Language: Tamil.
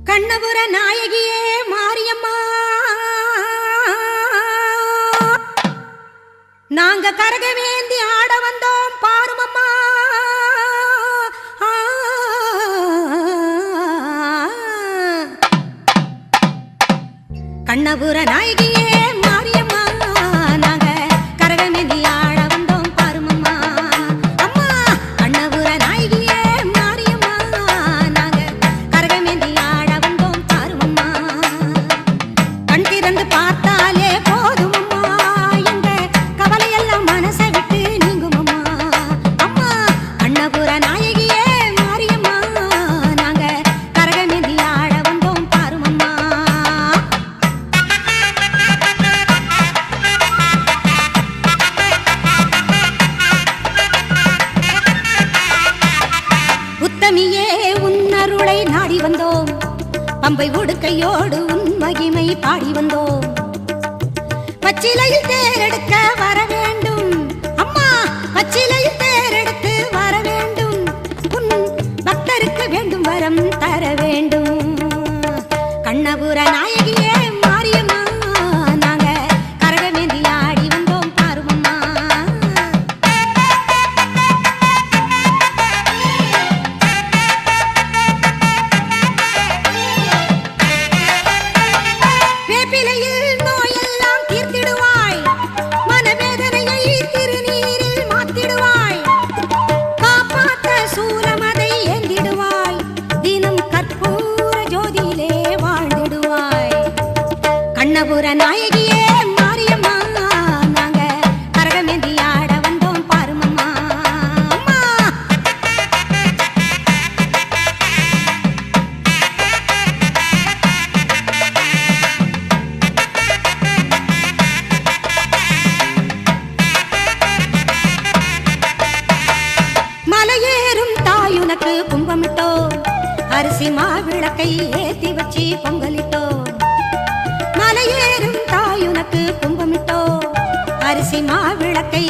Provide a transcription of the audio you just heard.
கண்ணபுர நாயகியே மாரியம்மா, நாங்க கரகவேந்தி ஆட வந்தோம் பாருமம்மா. கண்ணபுர நாயகியே மாரியம்மா, நாங்க கரகவேந்தி ஆட வந்தோம் பாருமம்மா. அம்மா கண்ணபுர நாயகியே மாரியம்மா, நாங்க கரகவேந்தி ஆட வந்தோம் பாருமம்மா. கண் திறந்து பார்த்தாலே போதுமம்மா, எங்க கவலையெல்லாம் மனசை விட்டு நீங்குமம்மா. அம்மா கண்ணபுர நாயகியே மாரியம்மா, நாங்க கரகவேந்தி ஆட வந்தோம் பாருமம்மா. உத்தமியே உன்னருளை நாடி வந்தோம், பம்பை உடுக்கையோடு உன் மகிமை பாடி வந்தோம். பச்சிலையில் தேரெடுக்க வர வேண்டும் அம்மா, பச்சிலையில் தேரெடுத்து வர வேண்டும். உன் பக்தருக்கு வேண்டும் வரம் தர வேண்டும். கண்ணபுர நாயகியே மாரியம்மா, நாங்க கரகவேந்தி ஆடி வந்தோம் பாருமம்மா. வேப்பிலையில் நோயெல்லாம் தீர்த்திடுவாய், மனவேதனையை திருநீரில் மாத்திடுவாய். காப்பாற்ற சூலமதை ஏந்திடுவாய், தினம் கற்பூர ஜோதியிலே வாழ்ந்திடுவாய். கண்ணபுர நாயகியே மாரியம்மா, நாங்க கரகவேந்தி ஆட வந்தோம் பாருமம்மா. அம்மா மலையேறும் தாயுனக்கு கும்பமிட்டோ, அரிசி மாவிளக்கை ஏத்தி வச்சு பொங்கலிட்டோ. மலையேறும் தாயுனக்கு கும்பமிட்டோ, அரிசி மாவிளக்கை